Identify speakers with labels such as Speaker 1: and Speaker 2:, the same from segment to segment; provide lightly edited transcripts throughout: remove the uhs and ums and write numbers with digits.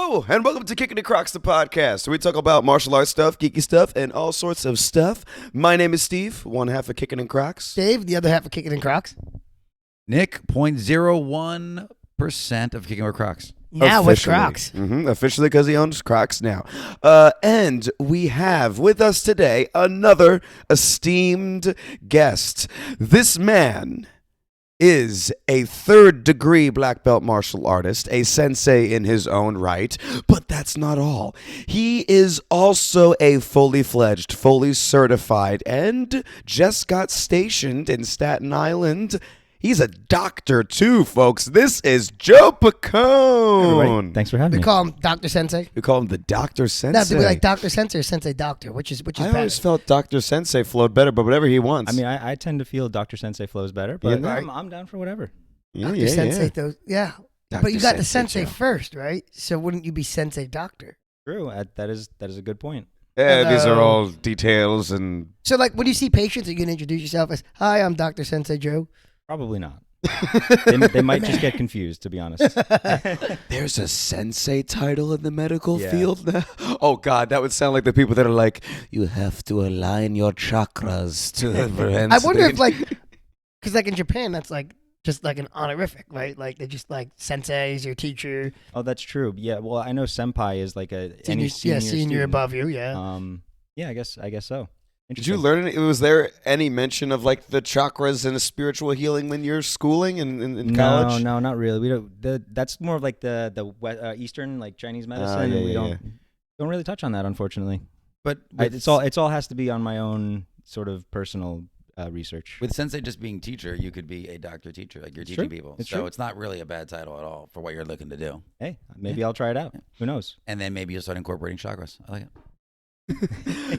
Speaker 1: Hello, and welcome to Kickin' Crocs, the podcast, where we talk about martial arts stuff, geeky stuff, and all sorts of stuff. My name is Steve, one half of Kickin' Crocs.
Speaker 2: Dave, the other half of Kickin' Crocs.
Speaker 3: Nick, 0.01% of Kicking with Crocs.
Speaker 2: Now with Crocs.
Speaker 1: Officially, because he owns Crocs now. And we have with us today another esteemed guest. This man is a third-degree black belt martial artist, a sensei in his own right, but that's not all. He is also a fully-fledged, fully certified, and just got stationed in Staten Island. He's a doctor, too, folks. This is Joe Picone.
Speaker 4: Everybody, thanks for having
Speaker 2: We
Speaker 4: me.
Speaker 2: call him Doctor-Sensei.
Speaker 1: We call him the Doctor-Sensei.
Speaker 2: Now, do we like Doctor-Sensei or Sensei Doctor? Which is
Speaker 1: I
Speaker 2: better?
Speaker 1: always felt Doctor-Sensei flowed better, but whatever he wants.
Speaker 4: I mean, I tend to feel Doctor-Sensei flows better, but
Speaker 1: Yeah.
Speaker 4: I'm down for whatever.
Speaker 2: Doctor-Sensei, though. Yeah. But you got the
Speaker 1: Doctor-Sensei,
Speaker 2: Sensei
Speaker 1: Joe.
Speaker 2: first, right? So wouldn't you be Sensei Doctor?
Speaker 4: True, that is a good point.
Speaker 1: Yeah, these are
Speaker 2: Hello.
Speaker 1: all details and...
Speaker 2: So, like, when you see patients, are you going to introduce yourself as, "Hi, I'm Doctor-Sensei Joe"?
Speaker 4: Probably not. they might just get confused, to be honest.
Speaker 1: There's a sensei title in the medical
Speaker 4: Yeah.
Speaker 1: field now? Oh, God, that would sound like the people that are like, you have to align your chakras to prevent...
Speaker 2: I wonder if, like, because, like, in Japan, that's, like, just, like, an honorific, right? Like, they're just, like, Sensei's your teacher.
Speaker 4: Oh, that's true. Yeah, well, I know senpai is like any
Speaker 2: Senior
Speaker 4: student.
Speaker 2: above you, yeah.
Speaker 4: Yeah, I guess so.
Speaker 1: Did you
Speaker 4: Interesting.
Speaker 1: learn any... Was there any mention of, like, the chakras and a spiritual healing when you're schooling in college?
Speaker 4: No, not really. We don't. That's more of like the Eastern, like Chinese medicine.
Speaker 1: yeah,
Speaker 4: we
Speaker 1: yeah,
Speaker 4: don't really touch on that, unfortunately.
Speaker 3: But
Speaker 4: It's all has to be on my own sort of personal research.
Speaker 3: with Sensei just being teacher, you could be a doctor teacher, like you're teaching
Speaker 4: true.
Speaker 3: people.
Speaker 4: It's
Speaker 3: so
Speaker 4: true.
Speaker 3: it's not really a bad title at all for what you're looking to do.
Speaker 4: Hey, maybe I'll try it out. Who knows?
Speaker 3: And then maybe you'll start incorporating chakras. I like it.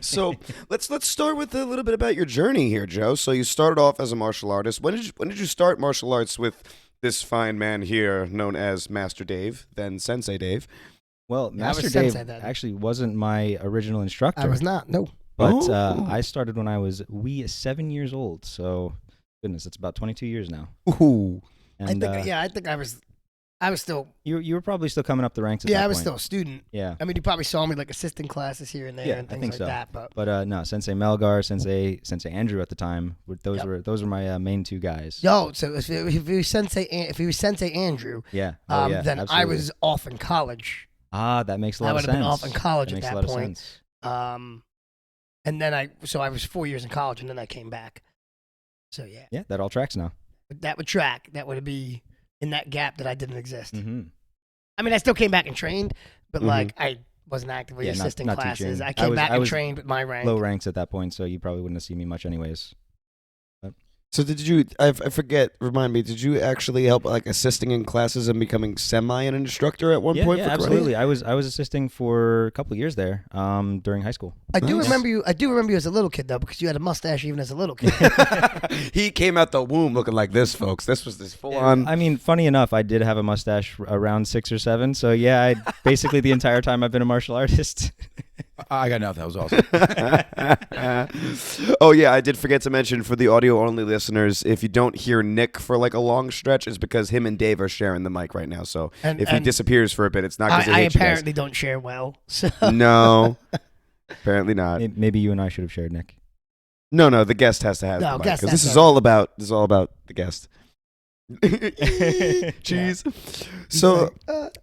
Speaker 1: So let's start with a little bit about your journey here, Joe. So you started off as a martial artist. When did you start martial arts with this fine man here, known as Master Dave, then Sensei Dave?
Speaker 4: Well,
Speaker 2: Yeah, I was
Speaker 4: Master Dave
Speaker 2: sensei then.
Speaker 4: actually wasn't my original instructor.
Speaker 2: I was not, no.
Speaker 4: But
Speaker 1: Oh.
Speaker 4: I started when I was 7 years old. So, goodness, it's about 22 years now.
Speaker 1: Ooh.
Speaker 4: And
Speaker 2: I think I was still,
Speaker 4: you were probably still coming up the ranks at that
Speaker 2: I was
Speaker 4: point.
Speaker 2: still a student.
Speaker 4: Yeah.
Speaker 2: I mean, you probably saw me like assisting classes here and there
Speaker 4: Yeah,
Speaker 2: and
Speaker 4: I
Speaker 2: things
Speaker 4: think
Speaker 2: like
Speaker 4: so.
Speaker 2: that. But
Speaker 4: But no, Sensei Melgar, Sensei Andrew at the time. Those
Speaker 2: Yep.
Speaker 4: were my main two guys.
Speaker 2: so if he was Sensei Andrew,
Speaker 4: Yeah.
Speaker 2: then
Speaker 4: absolutely.
Speaker 2: I was off in college.
Speaker 4: That makes a lot
Speaker 2: I
Speaker 4: of
Speaker 2: would
Speaker 4: sense.
Speaker 2: have been off in college
Speaker 4: That
Speaker 2: at
Speaker 4: makes a
Speaker 2: that
Speaker 4: lot
Speaker 2: point.
Speaker 4: of sense.
Speaker 2: And then I was 4 years in college and then I came back. So yeah,
Speaker 4: Yeah, that all tracks now.
Speaker 2: but that would track. That would be in that gap that I didn't exist.
Speaker 4: Mm-hmm.
Speaker 2: I mean, I still came back and trained, but
Speaker 1: Mhm.
Speaker 2: like I wasn't actively
Speaker 4: Yeah,
Speaker 2: assisting
Speaker 4: not
Speaker 2: classes.
Speaker 4: teaching.
Speaker 2: I came
Speaker 4: I
Speaker 2: back and
Speaker 4: was
Speaker 2: trained with my rank.
Speaker 4: Low ranks at that point, so you probably wouldn't have seen me much anyways.
Speaker 1: So did you? I forget. Remind me. Did you actually help, like, assisting in classes and becoming semi an instructor at one point?
Speaker 4: Yeah,
Speaker 1: for karate?
Speaker 4: absolutely. I was assisting for a couple of years there during high school.
Speaker 2: I do
Speaker 1: Nice.
Speaker 2: remember you. I do remember you as a little kid though, because you had a mustache even as a little kid.
Speaker 1: He came out the womb looking like this, folks. This was this full on.
Speaker 4: I mean, funny enough, I did have a mustache around 6 or 7. So yeah, I basically the entire time I've been a martial artist.
Speaker 3: I got nothing. That was awesome.
Speaker 1: Oh yeah, I did forget to mention for the audio only listeners, if you don't hear Nick for like a long stretch, it's because him and Dave are sharing the mic right now. So
Speaker 2: And-
Speaker 1: if he
Speaker 2: and
Speaker 1: disappears for a bit, it's not because
Speaker 2: I
Speaker 1: he hates you guys.
Speaker 2: apparently don't share well. So
Speaker 1: No, apparently not.
Speaker 4: Maybe you and I should have shared, Nick.
Speaker 1: No, the guest has to have
Speaker 2: No,
Speaker 1: the mic
Speaker 2: guest
Speaker 1: because
Speaker 2: has
Speaker 1: this
Speaker 2: to
Speaker 1: is
Speaker 2: have
Speaker 1: all about the guest. Jeez. So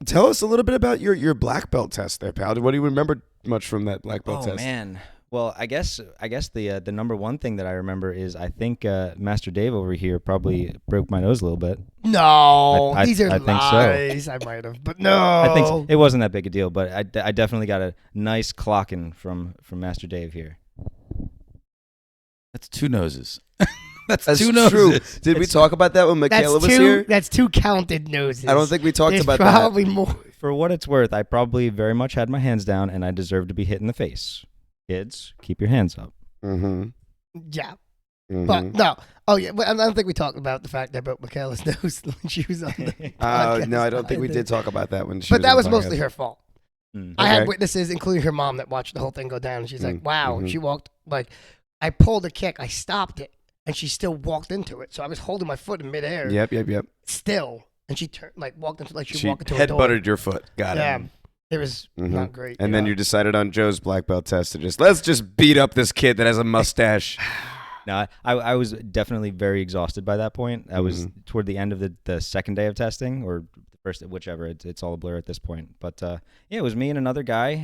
Speaker 1: tell us a little bit about your black belt test there, pal. What do you remember much from that black belt
Speaker 4: Oh
Speaker 1: test?
Speaker 4: man. Well, I guess the number one thing that I remember is I think Master Dave over here probably broke my nose a little bit.
Speaker 2: no,
Speaker 4: I
Speaker 2: these are
Speaker 4: think so.
Speaker 2: lies. I might have, but no.
Speaker 4: I think it wasn't that big a deal, but I definitely got a nice clocking from Master Dave here.
Speaker 3: That's two noses. That's
Speaker 1: That's
Speaker 3: two
Speaker 1: true.
Speaker 3: noses.
Speaker 1: Did we talk about that when Michaela was
Speaker 2: that's
Speaker 1: here?
Speaker 2: That's two counted noses.
Speaker 1: I don't think we talked
Speaker 2: There's
Speaker 1: about that.
Speaker 2: probably more.
Speaker 4: For what it's worth, I probably very much had my hands down, and I deserve to be hit in the face. Kids, keep your hands up.
Speaker 1: Mm-hmm.
Speaker 2: Yeah,
Speaker 1: Mm-hmm.
Speaker 2: but no. Oh yeah, but I don't think we talked about the fact that I broke Michaela's nose when she was on the podcast.
Speaker 1: No, I don't think we did talk about that when she
Speaker 2: But
Speaker 1: was
Speaker 2: that
Speaker 1: on
Speaker 2: was
Speaker 1: the
Speaker 2: mostly
Speaker 1: podcast.
Speaker 2: her fault.
Speaker 4: Mm.
Speaker 2: I had
Speaker 1: Okay.
Speaker 2: witnesses, including her mom, that watched the whole thing go down. And she's like, wow. And
Speaker 1: mhm.
Speaker 2: she walked, like, I pulled a kick, I stopped it, and she still walked into it. So I was holding my foot in midair
Speaker 1: Yep.
Speaker 2: still. And she turned, like, walked into, like,
Speaker 1: She
Speaker 2: walked into a door.
Speaker 1: headbutted your foot. Got
Speaker 2: Yeah.
Speaker 1: it.
Speaker 2: It was not great.
Speaker 1: And then you decided on Joe's black belt test to let's just beat up this kid that has a mustache.
Speaker 4: No, I was definitely very exhausted by that point. I was toward the end of the second day of testing, or the first, whichever. It's all a blur at this point. But yeah, it was me and another guy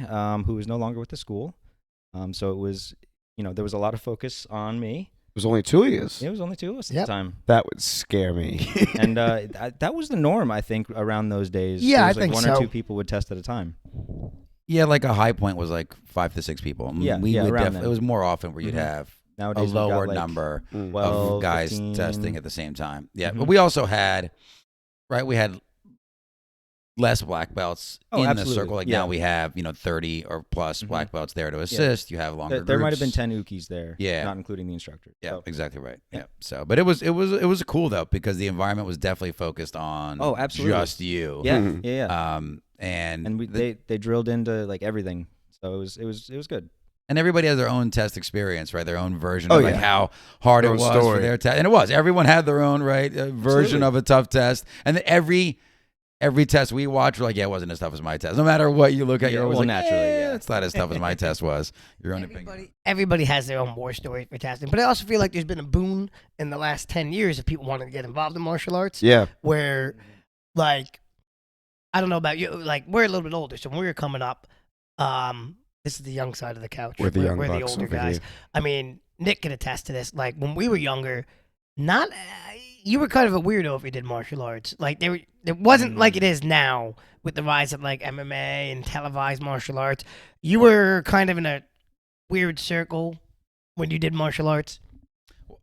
Speaker 4: who was no longer with the school. So it was, there was a lot of focus on me.
Speaker 1: It was only 2 of you.
Speaker 4: It was only 2 of us at the time.
Speaker 1: That would scare me.
Speaker 4: And that was the norm, I think, around those days.
Speaker 2: Yeah,
Speaker 4: There was
Speaker 2: I think
Speaker 4: one
Speaker 2: so.
Speaker 4: or two people would test at a time.
Speaker 3: Yeah, like a high point was like 5 to 6 people.
Speaker 4: Yeah,
Speaker 3: we would
Speaker 4: around then.
Speaker 3: it was more often where you'd have a
Speaker 4: Nowadays, we've
Speaker 3: lower
Speaker 4: got, like,
Speaker 3: number
Speaker 4: 12,
Speaker 3: of guys
Speaker 4: 15.
Speaker 3: testing at the same time. Yeah, but we also had, we had less black belts in
Speaker 4: absolutely.
Speaker 3: the circle. Like now we have 30 or plus black belts there to assist. You have longer.
Speaker 4: There might have been
Speaker 3: groups.
Speaker 4: 10 Ukis there.
Speaker 3: Yeah.
Speaker 4: Not including the instructor.
Speaker 3: Yeah,
Speaker 4: So,
Speaker 3: exactly right. Yeah. So, but it was cool though because the environment was definitely focused on
Speaker 4: absolutely.
Speaker 3: just you.
Speaker 4: Yeah. Yeah.
Speaker 3: And
Speaker 4: they drilled into like everything. So it was good.
Speaker 3: And everybody has their own test experience, right? Their own version
Speaker 1: Oh,
Speaker 3: of like
Speaker 1: yeah.
Speaker 3: how hard
Speaker 1: Their
Speaker 3: it
Speaker 1: own
Speaker 3: was
Speaker 1: story.
Speaker 3: for their test. And it was. Everyone had their own version
Speaker 1: Absolutely.
Speaker 3: of a tough test. And then every test we watched, we're like, yeah, it wasn't as tough as my test. No matter what you look at, you're always
Speaker 4: well,
Speaker 3: like,
Speaker 4: naturally,
Speaker 3: yeah,
Speaker 4: yeah.
Speaker 3: it's not as tough as my test was. Your own opinion.
Speaker 2: Everybody has their own war story for testing. But I also feel like there's been a boon in the last 10 years of people wanting to get involved in martial arts.
Speaker 1: Yeah.
Speaker 2: Where, like, I don't know about you, like, we're a little bit older. So when we were coming up, this is the young side of the couch.
Speaker 1: We're the young
Speaker 2: We're the
Speaker 1: bucks
Speaker 2: older
Speaker 1: over
Speaker 2: guys.
Speaker 1: here.
Speaker 2: I mean, Nick can attest to this. Like, when we were younger, you were kind of a weirdo if you did martial arts. Like, it wasn't like it is now with the rise of, like, MMA and televised martial arts. You were kind of in a weird circle when you did martial arts.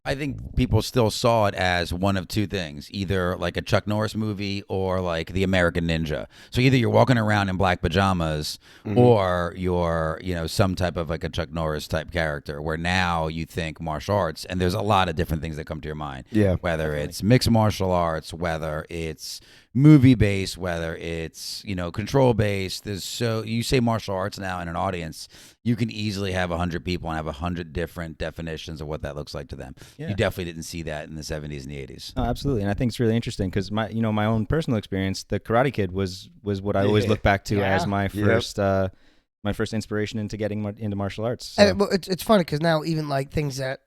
Speaker 3: I think people still saw it as one of two things, either like a Chuck Norris movie or like the American Ninja. So either you're walking around in black pajamas or you're, some type of like a Chuck Norris type character where now you think martial arts and there's a lot of different things that come to your mind.
Speaker 1: Yeah.
Speaker 3: Whether it's mixed martial arts, whether it's movie based, whether it's, control based. You say martial arts now in an audience, you can easily have 100 people and have 100 different definitions of what that looks like to them.
Speaker 4: Yeah.
Speaker 3: You definitely didn't see that in the 70s and the 80s.
Speaker 4: Oh, absolutely, and I think it's really interesting because my own personal experience, the Karate Kid was what I always look back to as my first my first inspiration into getting into martial arts. So.
Speaker 2: And, well, it's funny because now even like things that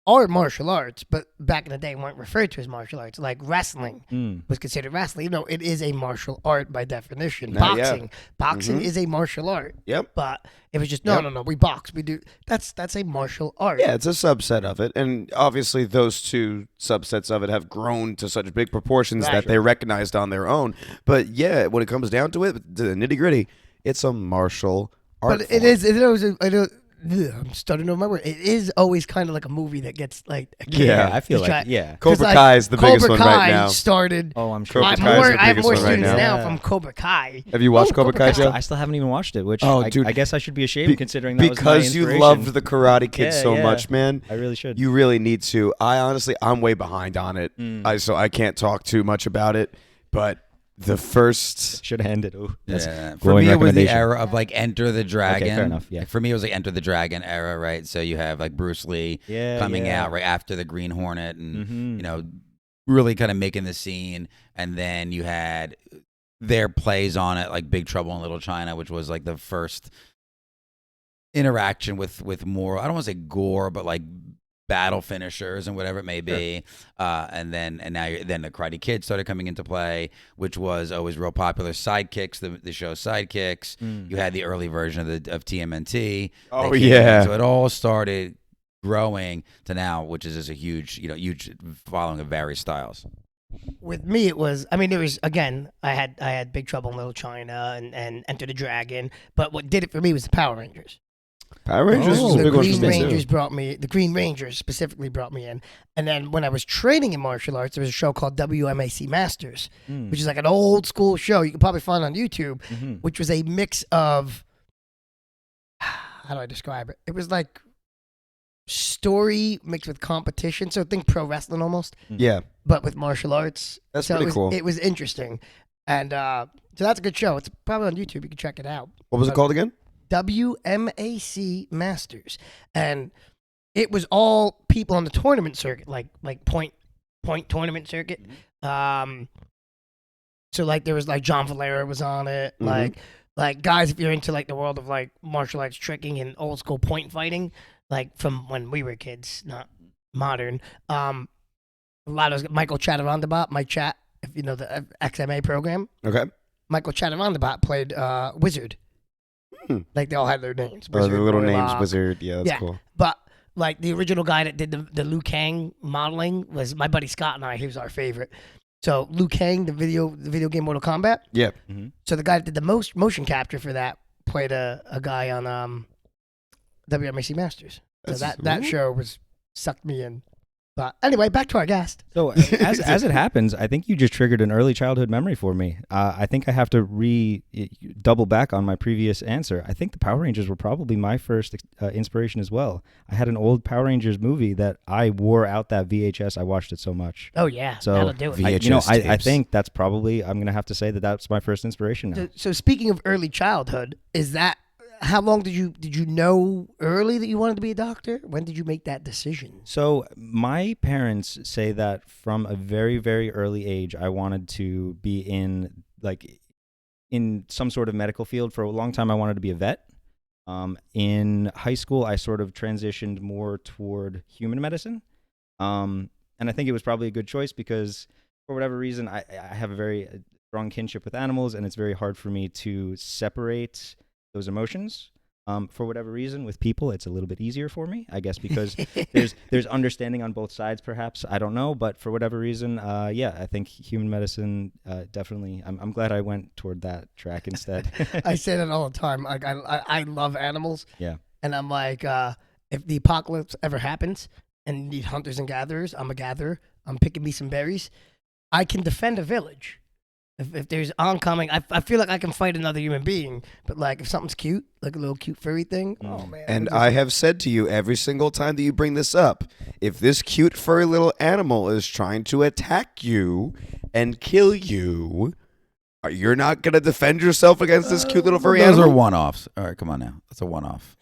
Speaker 2: are martial arts, but back in the day weren't referred to as martial arts, like wrestling was considered wrestling. Even though it is a martial art by definition. Boxing is a martial art.
Speaker 1: Yep.
Speaker 2: But it was just no, we box, we do. That's a martial art.
Speaker 1: Yeah, it's a subset of it. And obviously those two subsets of it have grown to such big proportions that they recognized on their own. But yeah, when it comes down to it, the nitty-gritty, it's a martial art
Speaker 2: But
Speaker 1: form.
Speaker 2: I'm stuttering over my word. It is always kind of like a movie that gets like a kid.
Speaker 1: Yeah,
Speaker 4: I feel
Speaker 2: Just
Speaker 4: like
Speaker 2: try-
Speaker 1: Cobra
Speaker 2: like,
Speaker 1: Kai is the biggest
Speaker 2: Cobra
Speaker 1: one right
Speaker 2: Kai
Speaker 1: now.
Speaker 2: started.
Speaker 4: Oh, I'm sure.
Speaker 1: Cobra
Speaker 2: I
Speaker 1: Kai is the
Speaker 2: have
Speaker 1: biggest
Speaker 2: more
Speaker 1: one right
Speaker 2: students
Speaker 1: now.
Speaker 2: now from Cobra Kai.
Speaker 1: Have you watched Cobra Kai,
Speaker 2: Cobra
Speaker 1: Joe?
Speaker 2: Kai.
Speaker 4: I still haven't even watched it, which
Speaker 1: dude,
Speaker 4: I guess I should be ashamed considering that was my
Speaker 1: because you
Speaker 4: inspiration.
Speaker 1: loved the Karate Kid so
Speaker 4: Yeah.
Speaker 1: much, man.
Speaker 4: I really should.
Speaker 1: You really need to. I'm way behind on it. So I can't talk too much about it. But the first,
Speaker 4: should have ended. Ooh, that's
Speaker 3: Yeah. For
Speaker 4: glowing
Speaker 3: me, it was the
Speaker 4: recommendation.
Speaker 3: era of like Enter the Dragon.
Speaker 4: fair enough, yeah.
Speaker 3: Like, for me, it was like Enter the Dragon era, right? So you have like Bruce Lee coming out right after the Green Hornet and, really kind of making the scene. And then you had their plays on it, like Big Trouble in Little China, which was like the first interaction with more, I don't want to say gore, but like battle finishers and whatever it may be. And now then the Karate Kid started coming into play, which was always real popular. Sidekicks, the show Sidekicks. You had the early version of TMNT.
Speaker 1: Oh,
Speaker 3: that came
Speaker 1: yeah.
Speaker 3: in. So it all started growing to now, which is just a huge following of various styles.
Speaker 2: With me, it was. I mean, there was again. I had Big Trouble in Little China and Enter the Dragon. But what did it for me was the Power Rangers.
Speaker 1: Power Rangers was a
Speaker 2: The
Speaker 1: big one
Speaker 2: Green
Speaker 1: for me
Speaker 2: Rangers
Speaker 1: too.
Speaker 2: brought me. The Green Rangers specifically brought me in. And then when I was training in martial arts, there was a show called WMAC Masters, which is like an old school show you can probably find on YouTube, which was a mix of. How do I describe it? It was like story mixed with competition. So think pro wrestling almost,
Speaker 1: Yeah.
Speaker 2: but with martial arts.
Speaker 1: That's
Speaker 2: so
Speaker 1: pretty cool.
Speaker 2: It was interesting. And so that's a good show. It's probably on YouTube. You can check it out.
Speaker 1: What was it called again?
Speaker 2: WMAC Masters. And it was all people on the tournament circuit, like point tournament circuit. So like there was like John Valera was on it, like like guys, if you're into like the world of like martial arts tricking and old school point fighting, like from when we were kids, not modern. A lot of Michael Chatterondabot, Mike Chat, if you know the XMA program.
Speaker 1: Okay.
Speaker 2: Michael Chatterondabot played Wizard. Like they all had their names.
Speaker 1: Oh, the little
Speaker 2: Roy
Speaker 1: names,
Speaker 2: Lobb.
Speaker 1: Wizard. Yeah, that's cool.
Speaker 2: But like the original guy that did the Liu Kang modeling was my buddy Scott and I. He was our favorite. So Liu Kang, the video game Mortal Kombat.
Speaker 1: Yeah.
Speaker 2: So the guy that did the most motion capture for that played a guy on WMAC Masters. So that show sucked me in. But anyway, back to our guest.
Speaker 4: So as it happens, I think you just triggered an early childhood memory for me. I think I have to double back on my previous answer. I think the Power Rangers were probably my first inspiration as well. I had an old Power Rangers movie that I wore out that VHS. I watched it so much.
Speaker 2: Oh yeah,
Speaker 4: so
Speaker 2: that'll do it.
Speaker 1: VHS
Speaker 4: I think that's probably, I'm going to have to say that's my first inspiration now.
Speaker 2: So speaking of early childhood, is that how long did you know early that you wanted to be a doctor? When did you make that decision?
Speaker 4: So my parents say that from a very, very early age, I wanted to be in some sort of medical field. For a long time, I wanted to be a vet. In high school, I sort of transitioned more toward human medicine. And I think it was probably a good choice because for whatever reason, I have a very strong kinship with animals, and it's very hard for me to separate those emotions. For whatever reason, with people, it's a little bit easier for me, I guess, because there's understanding on both sides, perhaps. I don't know, but for whatever reason, I think human medicine definitely. I'm glad I went toward that track instead.
Speaker 2: I say that all the time. Like I love animals.
Speaker 4: Yeah,
Speaker 2: and I'm like, if the apocalypse ever happens and you need hunters and gatherers, I'm a gatherer. I'm picking me some berries. I can defend a village. If there's oncoming, I feel like I can fight another human being. But like if something's cute, like a little cute furry thing, oh man.
Speaker 1: And I have said to you every single time that you bring this up, if this cute furry little animal is trying to attack you and kill you, you're not going to defend yourself against this cute little furry
Speaker 3: Those
Speaker 1: animal?
Speaker 3: are one-offs. All right, come on now. That's a one-off.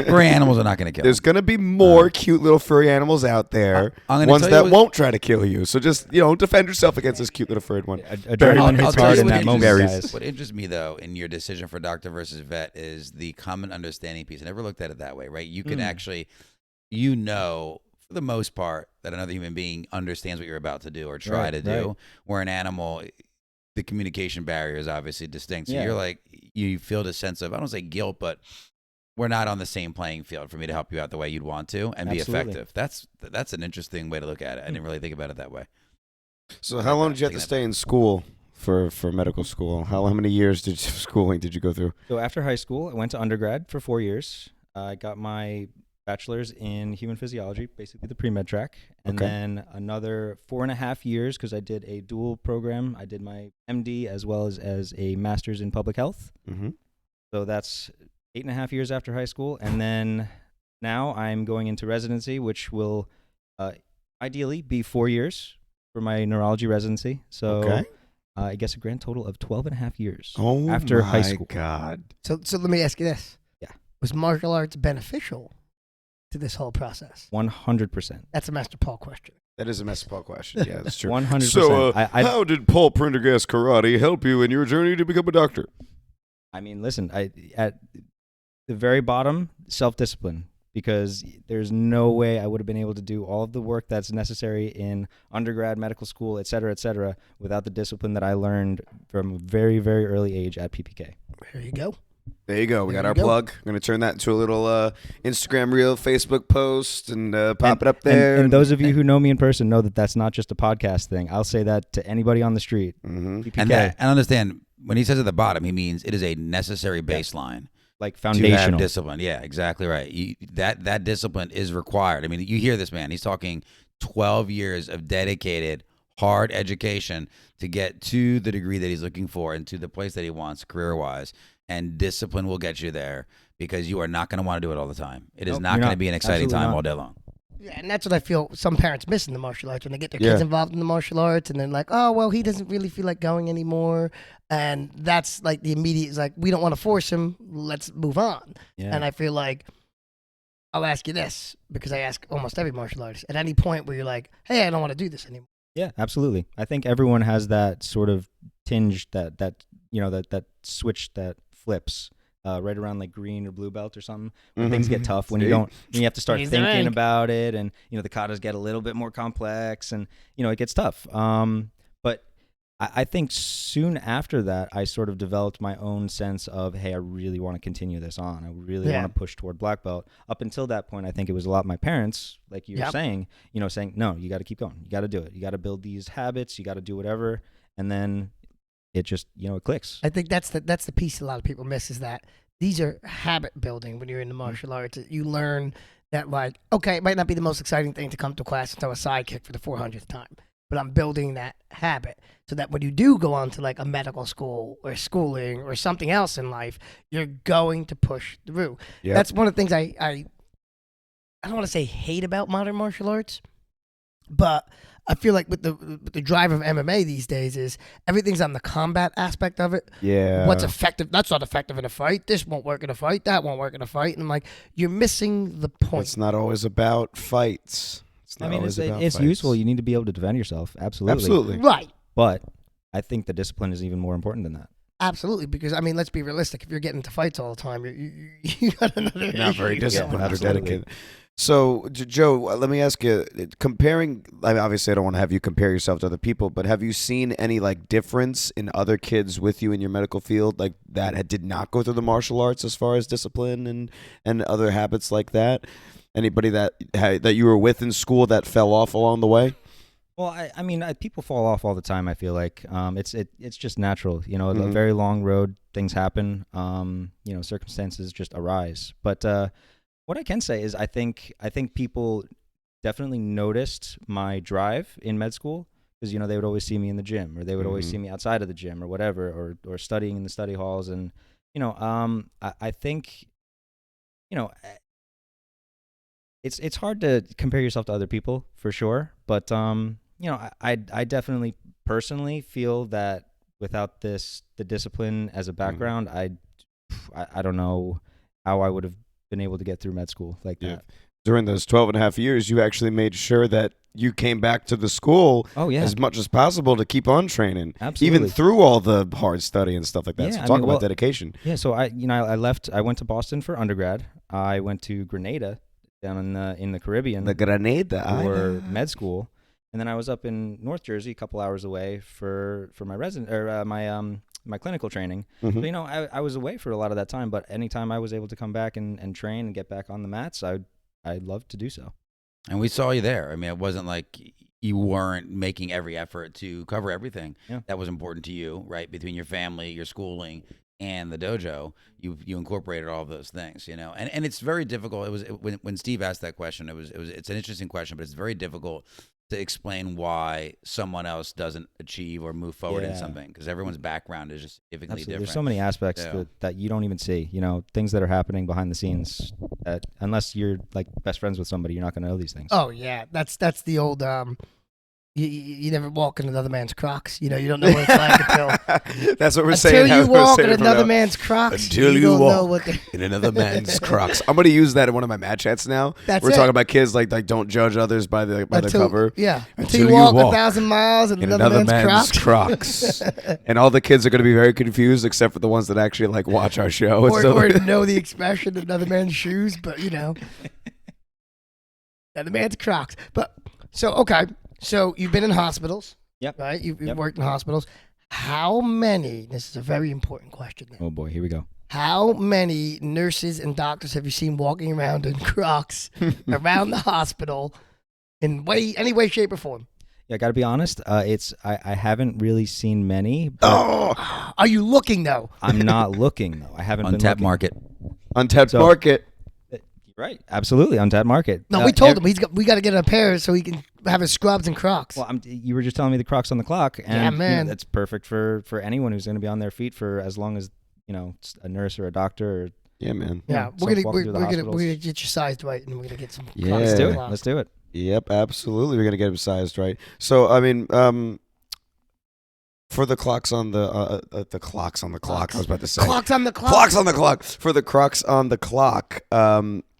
Speaker 3: Furry animals are not going to kill.
Speaker 1: There's going to be more cute little furry animals out there, ones that won't try to kill you. So just, defend yourself against this cute little furry one.
Speaker 4: Adrenaline hits hard in that moment, guys.
Speaker 3: What interests me, though, in your decision for doctor versus vet is the common understanding piece. I never looked at it that way, right? You can actually, for the most part, that another human being understands what you're about to do or try to do. Right. Where an animal, the communication barrier is obviously distinct. So you're like, you feel the sense of, I don't say guilt, but we're not on the same playing field for me to help you out the way you'd want to and be effective. That's an interesting way to look at it. I didn't really think about it that way.
Speaker 1: So how long did you have to stay in school for medical school? How many years schooling did you go through?
Speaker 4: So after high school, I went to undergrad for 4 years. I got my bachelor's in human physiology, basically the pre-med track, and then another 4.5 years because I did a dual program. I did my MD as well as a master's in public health. Mm-hmm. So that's 8.5 years after high school, and then now I'm going into residency, which will ideally be 4 years for my neurology residency. So I guess a grand total of 12.5 years after high school.
Speaker 1: God.
Speaker 2: So let me ask you this.
Speaker 4: Yeah.
Speaker 2: Was martial arts beneficial to this whole process?
Speaker 4: 100%.
Speaker 2: That's a Master Paul question.
Speaker 1: That is a Master Paul question. Yeah, that's true.
Speaker 4: 100%.
Speaker 1: So how did Paul Prendergast Karate help you in your journey to become a doctor?
Speaker 4: I mean, listen, at the very bottom, self-discipline, because there's no way I would have been able to do all of the work that's necessary in undergrad, medical school, et cetera, without the discipline that I learned from a very, very early age at PPK.
Speaker 2: There you go.
Speaker 1: There you go. We got our plug. We're going to turn that into a little Instagram reel, Facebook post, and pop it up there.
Speaker 4: And those of you who know me in person know that that's not just a podcast thing. I'll say that to anybody on the street.
Speaker 1: Mm-hmm.
Speaker 3: PPK. And understand, when he says at the bottom, he means it is a necessary baseline.
Speaker 4: Like foundational.
Speaker 3: To have discipline. Yeah, exactly right. That discipline is required. I mean, you hear this man. He's talking 12 years of dedicated, hard education to get to the degree that he's looking for and to the place that he wants career-wise. And discipline will get you there because you are not going to want to do it all the time. It is not going to be an exciting time all day long.
Speaker 2: Yeah, and that's what I feel some parents miss in the martial arts when they get their kids involved in the martial arts and then like, oh, well, he doesn't really feel like going anymore. And that's like the immediate, it's like, we don't want to force him. Let's move on. Yeah. And I feel like, I'll ask you this because I ask almost every martial artist at any point where you're like, hey, I don't want to do this anymore.
Speaker 4: Yeah, absolutely. I think everyone has that sort of tinge that that switch that flips. Right around like green or blue belt or something, when things get tough, when you have to start thinking about it, and the katas get a little bit more complex, and it gets tough. But I think soon after that, I sort of developed my own sense of, hey, I really want to continue this on. I really want to push toward black belt. Up until that point, I think it was a lot my parents, like you were saying, saying, no, you got to keep going, you got to do it, you got to build these habits, you got to do whatever, and then it just it clicks.
Speaker 2: I think that's the piece a lot of people miss, is that these are habit building when you're in the martial arts. You learn that, like, okay, it might not be the most exciting thing to come to class and throw a sidekick for the 400th time, but I'm building that habit so that when you do go on to like a medical school or schooling or something else in life, you're going to push through. Yep. That's one of the things I don't want to say hate about modern martial arts, but I feel like with the drive of MMA these days is everything's on the combat aspect of it.
Speaker 1: Yeah.
Speaker 2: What's effective? That's not effective in a fight. This won't work in a fight. That won't work in a fight. And I'm like, you're missing the point.
Speaker 1: It's not always about fights.
Speaker 4: It's useful. You need to be able to defend yourself. Absolutely.
Speaker 2: Right.
Speaker 4: But I think the discipline is even more important than that.
Speaker 2: Absolutely, because I mean, let's be realistic. If you're getting into fights all the time, you got another. You're
Speaker 1: not very disciplined or dedicated. So, Joe, let me ask you, comparing, I mean, obviously I don't want to have you compare yourself to other people, but have you seen any like difference in other kids with you in your medical field, like that did not go through the martial arts as far as discipline and other habits like that? Anybody that you were with in school that fell off along the way?
Speaker 4: Well, I mean, people fall off all the time. I feel like it's just natural. A very long road, things happen. Circumstances just arise. But what I can say is, I think people definitely noticed my drive in med school, because they would always see me in the gym, or they would always see me outside of the gym, or whatever, or studying in the study halls, and I think it's hard to compare yourself to other people for sure, but I definitely personally feel that without the discipline as a background, I don't know how I would have been able to get through med school like that.
Speaker 1: During those 12 and a half years, you actually made sure that you came back to the school as much as possible to keep on training.
Speaker 4: Absolutely.
Speaker 1: Even through all the hard study and stuff like that.
Speaker 4: Yeah,
Speaker 1: so talk about dedication.
Speaker 4: Yeah, so I went to Boston for undergrad. I went to Grenada down in the Caribbean.
Speaker 1: The Grenada.
Speaker 4: For med school. And then I was up in North Jersey, a couple hours away for my my clinical training. So, I was away for a lot of that time, but anytime I was able to come back and train and get back on the mats, I'd love to do so.
Speaker 3: And we saw you there. I mean, it wasn't like you weren't making every effort to cover everything that was important to you, right? Between your family, your schooling, and the dojo, you incorporated all of those things, and it's very difficult. When Steve asked that question, it's an interesting question, but it's very difficult to explain why someone else doesn't achieve or move forward in something, because everyone's background is just significantly different.
Speaker 4: There's so many aspects that you don't even see, things that are happening behind the scenes that unless you're like best friends with somebody, you're not going to know these things.
Speaker 2: Oh yeah, that's the old you never walk in another man's Crocs. You don't know what it's like until
Speaker 1: that's what we're saying.
Speaker 2: Until you walk in another man's Crocs,
Speaker 1: until you
Speaker 2: don't
Speaker 1: walk
Speaker 2: know what
Speaker 1: in another man's Crocs. I'm gonna use that in one of my match chats now. We're talking about kids like don't judge others by the cover.
Speaker 2: Yeah, until you walk 1,000 miles in another man's Crocs.
Speaker 1: And all the kids are gonna be very confused, except for the ones that actually like watch our show
Speaker 2: or know the expression "another man's shoes," but another man's Crocs. But so okay. So you've been in hospitals, right? You've worked in hospitals. How many, this is a very important question then.
Speaker 4: Oh boy, here we go.
Speaker 2: How many nurses and doctors have you seen walking around in Crocs around the hospital in any way, shape, or form?
Speaker 4: Yeah, I got to be honest. I haven't really seen many.
Speaker 2: Are you looking though?
Speaker 4: I'm not looking though. I haven't been looking.
Speaker 3: Untapped market.
Speaker 1: Untapped market.
Speaker 4: Right, absolutely, untapped market.
Speaker 2: No, we told him we got to get a pair so he can have his scrubs and Crocs.
Speaker 4: Well, you were just telling me the Crocs on the clock, and
Speaker 2: yeah, man,
Speaker 4: that's perfect for anyone who's going to be on their feet for as long as a nurse or a doctor. Or,
Speaker 1: yeah, man.
Speaker 2: Yeah, we're gonna get you sized right, and we're gonna get some.
Speaker 1: Yeah,
Speaker 4: let's do it.
Speaker 1: Yep, absolutely, we're gonna get them sized right. So I mean, for the clocks on the clocks on the clock, I was about to say
Speaker 2: clocks on the clock.
Speaker 1: Clocks on the clock. For the Crocs on the clock,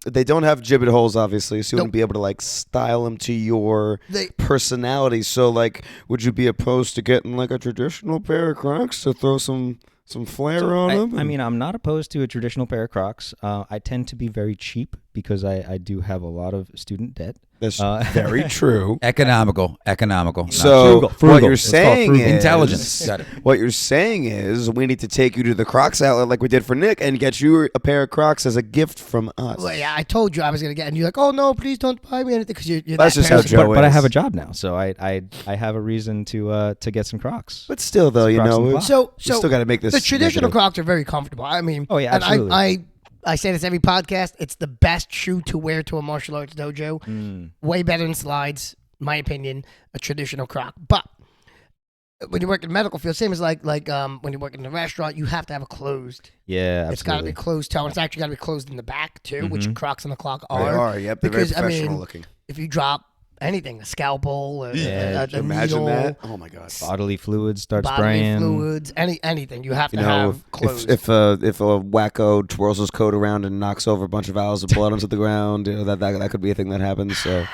Speaker 1: they don't have gibbet holes, obviously, so you wouldn't be able to like style them to your personality. So, like, would you be opposed to getting like a traditional pair of Crocs to throw some Some flair on them.
Speaker 4: I mean, I'm not opposed to a traditional pair of Crocs. I tend to be very cheap because I do have a lot of student debt.
Speaker 1: That's very true.
Speaker 3: Economical.
Speaker 1: So
Speaker 4: frugal.
Speaker 1: what you're
Speaker 4: It's called
Speaker 1: saying
Speaker 4: frugal.
Speaker 1: is
Speaker 3: Intelligence. Got it.
Speaker 1: What you're saying is we need to take you to the Crocs outlet like we did for Nick and get you a pair of Crocs as a gift from us.
Speaker 2: Well, yeah, I told you I was gonna get, and you're like, oh no, please don't buy me anything because you're
Speaker 1: That's
Speaker 2: that
Speaker 1: just how
Speaker 2: person.
Speaker 1: Joe
Speaker 4: But I
Speaker 1: is.
Speaker 4: have a job now, so I have a reason to get some Crocs.
Speaker 1: But still, though, you
Speaker 4: Crocs and
Speaker 1: know, we
Speaker 4: clogs.
Speaker 2: So
Speaker 1: still got to make this.
Speaker 2: the traditional
Speaker 1: negative.
Speaker 2: Crocs are very comfortable. I mean,
Speaker 4: Oh, yeah,
Speaker 2: and
Speaker 4: absolutely.
Speaker 2: I say this every podcast. It's the best shoe to wear to a martial arts dojo. Way better than slides, my opinion. A traditional Croc, but when you work in the medical field, same as like when you work in a restaurant, you have to have a closed.
Speaker 4: Yeah,
Speaker 2: It's got to be
Speaker 4: absolutely.
Speaker 2: closed toe. And it's actually got to be closed in the back too, which Crocs on the clock
Speaker 1: They
Speaker 2: are.
Speaker 1: are. Yep, they're
Speaker 2: Because, I
Speaker 1: very professional
Speaker 2: mean,
Speaker 1: looking.
Speaker 2: If you drop anything, a scalpel,
Speaker 4: Yeah,
Speaker 2: a
Speaker 1: Imagine
Speaker 2: needle,
Speaker 1: that. Oh my god.
Speaker 4: Bodily fluids start
Speaker 2: bodily
Speaker 4: spraying.
Speaker 2: fluids, anything, you have to
Speaker 1: You know,
Speaker 2: have closed.
Speaker 1: if a wacko twirls his coat around and knocks over a bunch of vials of blood onto the ground, you know that could be a thing that happens. So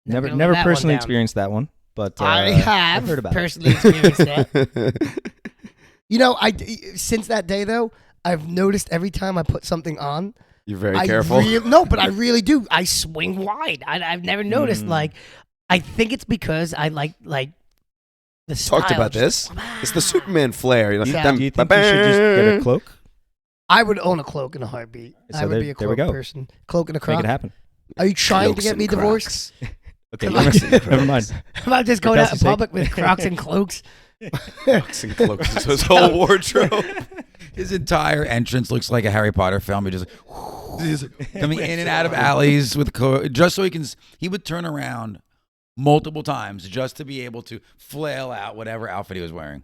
Speaker 4: Never
Speaker 2: Gonna let that one
Speaker 4: personally
Speaker 2: down.
Speaker 4: experienced that one, but
Speaker 2: I
Speaker 4: I've
Speaker 2: have
Speaker 4: heard about it.
Speaker 2: personally experienced that. You know, since that day though, I've noticed every time I put something on,
Speaker 1: you're very careful.
Speaker 2: No, but I really do. I swing wide. I've never noticed. Like, I think it's because I like the style.
Speaker 1: Talked about this. It's the Superman flair. You know,
Speaker 2: Do you
Speaker 4: Do you think you should just get a cloak?
Speaker 2: I would own a cloak in a heartbeat.
Speaker 4: So
Speaker 2: I would
Speaker 4: there-
Speaker 2: be a
Speaker 4: there we
Speaker 2: cloak
Speaker 4: go.
Speaker 2: person. Cloak and a
Speaker 4: Make
Speaker 2: croc.
Speaker 4: it happen.
Speaker 2: Are you trying
Speaker 1: Cloaks
Speaker 2: to get
Speaker 1: and
Speaker 2: me
Speaker 1: Crocs.
Speaker 2: divorced?
Speaker 4: Okay,
Speaker 1: Crocs and
Speaker 4: never mind.
Speaker 2: Am I just going out in
Speaker 4: Kelsey's sake.
Speaker 2: public with Crocs and cloaks?
Speaker 1: Crocs and cloaks. So his whole wardrobe.
Speaker 3: His entire entrance looks like a Harry Potter film. He just coming in and out of alleys with just so he would turn around multiple times just to be able to flail out whatever outfit he was wearing.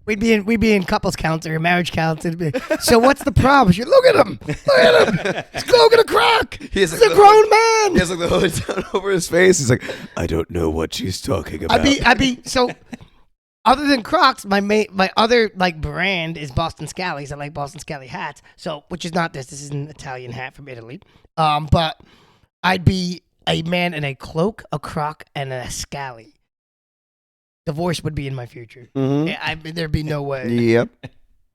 Speaker 2: We'd be in couples counselor, marriage counselor. So what's the problem? She'd, look at him. Look at him. He's cloak and a croc.
Speaker 1: He's
Speaker 2: He's a grown man.
Speaker 1: He has like the hood down over his face. He's like, I don't know what she's talking about.
Speaker 2: I'd be so. Other than Crocs, my other like brand is Boston Scallies. I like Boston Scally hats. So, which is not this. This is an Italian hat from Italy. But I'd be a man in a cloak, a croc, and a scally. Divorce would be in my future.
Speaker 1: Mhm.
Speaker 2: There'd be no way.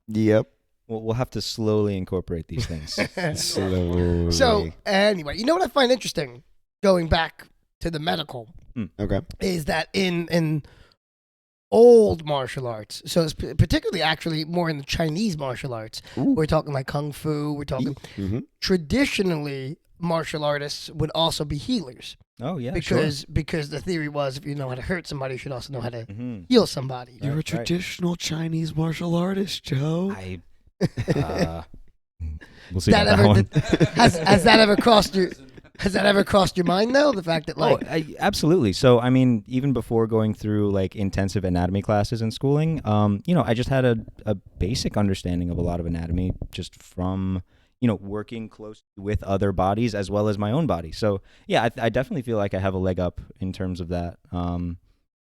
Speaker 1: Yep.
Speaker 4: We'll have to slowly incorporate these things.
Speaker 1: Slowly.
Speaker 2: So anyway, you know what I find interesting, going back to the medical,
Speaker 1: Okay.
Speaker 2: is that in old martial arts, so it's particularly actually more in the Chinese martial arts,
Speaker 1: Ooh.
Speaker 2: we're talking like kung fu, we're talking
Speaker 1: Mm-hmm.
Speaker 2: traditionally martial artists would also be healers
Speaker 4: Oh yeah,
Speaker 2: because the theory was if you know how to hurt somebody, you should also know how to
Speaker 4: sure.
Speaker 2: heal somebody.
Speaker 1: You're a
Speaker 4: Right.
Speaker 1: traditional Chinese martial artist, Joe.
Speaker 4: I we'll see
Speaker 2: That
Speaker 4: about that
Speaker 2: ever
Speaker 4: one.
Speaker 2: has that ever crossed your has that ever crossed your mind though? The fact that like
Speaker 4: Absolutely. So, I mean, even before going through like intensive anatomy classes in schooling, I just had a basic understanding of a lot of anatomy just from, working close with other bodies as well as my own body. So, yeah, I definitely feel like I have a leg up in terms of that.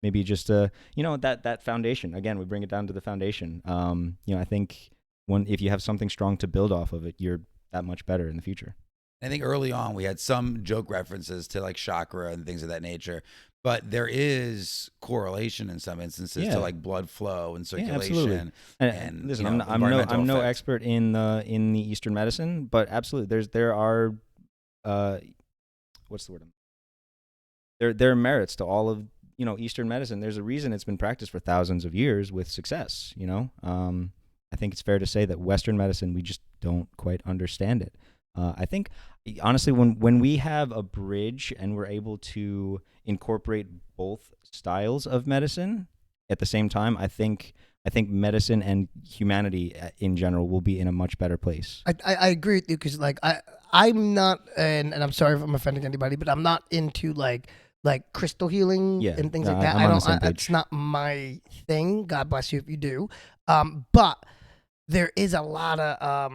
Speaker 4: Maybe just, that foundation. Again, we bring it down to the foundation. I think if you have something strong to build off of it, you're that much better in the future.
Speaker 3: I think early on we had some joke references to like chakra and things of that nature, but there is correlation in some instances
Speaker 4: Yeah.
Speaker 3: to like blood flow and
Speaker 4: Yeah, absolutely.
Speaker 3: circulation.
Speaker 4: And listen,
Speaker 3: you know,
Speaker 4: I'm no
Speaker 3: environmental effects.
Speaker 4: expert in the Eastern medicine, but absolutely, there are what's the word? There are merits to all of Eastern medicine. There's a reason it's been practiced for thousands of years with success. I think it's fair to say that Western medicine, we just don't quite understand it. I think, honestly, when we have a bridge and we're able to incorporate both styles of medicine at the same time, I think medicine and humanity in general will be in a much better place.
Speaker 2: I agree with you because like I'm not and I'm sorry if I'm offending anybody, but I'm not into like crystal healing
Speaker 4: Yeah,
Speaker 2: and things
Speaker 4: no,
Speaker 2: like that.
Speaker 4: I'm on the same page.
Speaker 2: It's not my thing. God bless you if you do. But there is a lot of